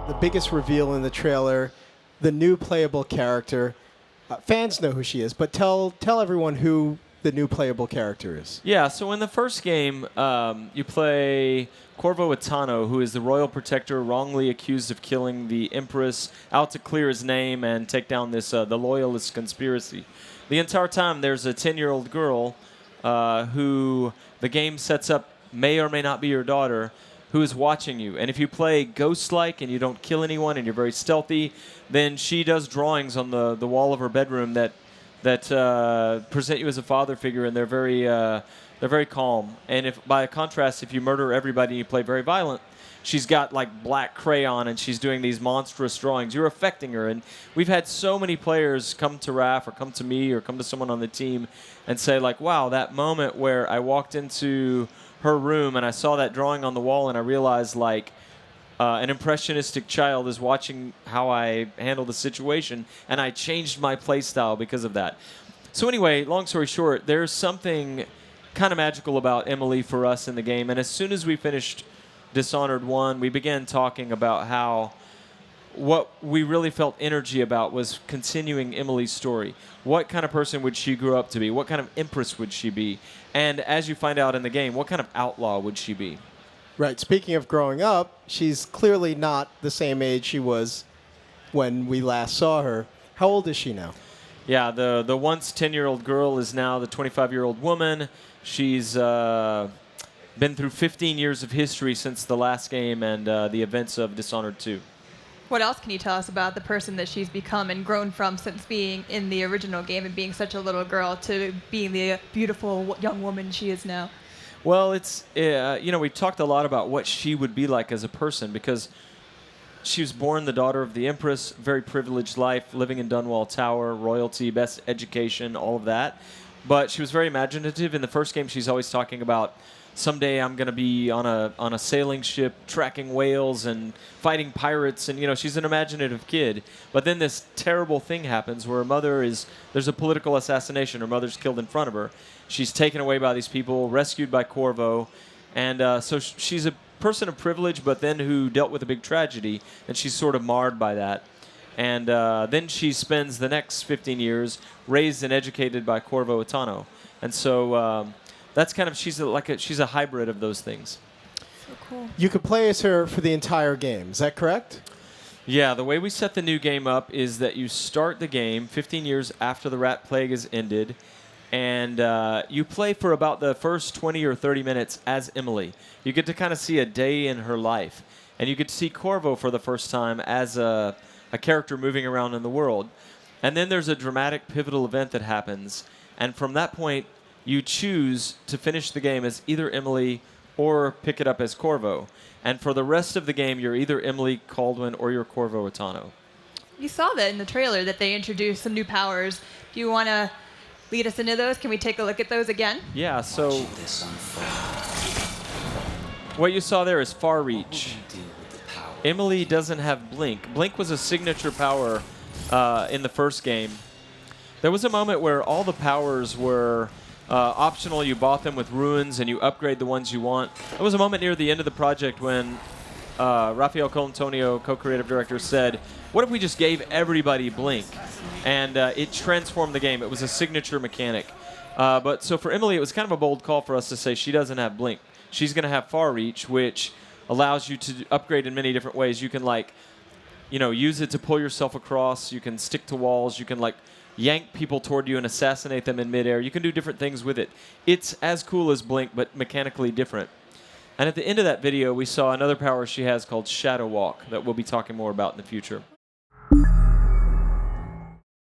the biggest reveal in the trailer, the new playable character. Fans know who she is, but tell everyone who the new playable character is. Yeah, so in the first game, you play Corvo Attano, who is the royal protector wrongly accused of killing the Empress, out to clear his name and take down this the Loyalist conspiracy. The entire time, there's a 10-year-old girl who the game sets up may or may not be your daughter, who is watching you. And if you play ghost-like and you don't kill anyone and you're very stealthy, then she does drawings on the wall of her bedroom that present you as a father figure, and they're very calm. And if, by contrast, if you murder everybody and you play very violent, she's got like black crayon and she's doing these monstrous drawings. You're affecting her. And we've had so many players come to Raph or come to me or come to someone on the team and say like, wow, that moment where I walked into her room and I saw that drawing on the wall and I realized like an impressionistic child is watching how I handle the situation, and I changed my play style because of that. So anyway, long story short, there's something kind of magical about Emily for us in the game, and as soon as we finished Dishonored 1, we began talking about how what we really felt energy about was continuing Emily's story. What kind of person would she grow up to be? What kind of empress would she be? And as you find out in the game, what kind of outlaw would she be? Right. Speaking of growing up, she's clearly not the same age she was when we last saw her. How old is she now? Yeah, the once 10-year-old girl is now the 25-year-old woman. She's been through 15 years of history since the last game and the events of Dishonored 2. What else can you tell us about the person that she's become and grown from since being in the original game and being such a little girl to being the beautiful young woman she is now? Well, it's, we've talked a lot about what she would be like as a person because she was born the daughter of the Empress, very privileged life, living in Dunwall Tower, royalty, best education, all of that. But she was very imaginative. In the first game, she's always talking about, someday I'm going to be on a sailing ship tracking whales and fighting pirates. And, she's an imaginative kid. But then this terrible thing happens where there's a political assassination. Her mother's killed in front of her. She's taken away by these people, rescued by Corvo. And so she's a person of privilege, but then who dealt with a big tragedy. And she's sort of marred by that. And then she spends the next 15 years raised and educated by Corvo Attano. And so that's kind of, she's a hybrid of those things. So cool. You could play as her for the entire game. Is that correct? Yeah, the way we set the new game up is that you start the game 15 years after the Rat Plague has ended, and you play for about the first 20 or 30 minutes as Emily. You get to kind of see a day in her life, and you get to see Corvo for the first time as a character moving around in the world. And then there's a dramatic, pivotal event that happens, and from that point, you choose to finish the game as either Emily or pick it up as Corvo. And for the rest of the game, you're either Emily Colduin or you're Corvo Attano. You saw that in the trailer, that they introduced some new powers. Do you want to lead us into those? Can we take a look at those again? Yeah, so what you saw there is Far Reach. Emily doesn't have Blink. Blink was a signature power in the first game. There was a moment where all the powers were optional. You bought them with ruins and you upgrade the ones you want. There was a moment near the end of the project when Rafael Colantonio, co-creative director, said, what if we just gave everybody Blink? And it transformed the game. It was a signature mechanic. But so for Emily, it was kind of a bold call for us to say she doesn't have Blink. She's going to have Far Reach, which allows you to upgrade in many different ways. You can use it to pull yourself across. You can stick to walls. You can yank people toward you and assassinate them in midair. You can do different things with it. It's as cool as Blink, but mechanically different. And at the end of that video, we saw another power she has called Shadow Walk that we'll be talking more about in the future.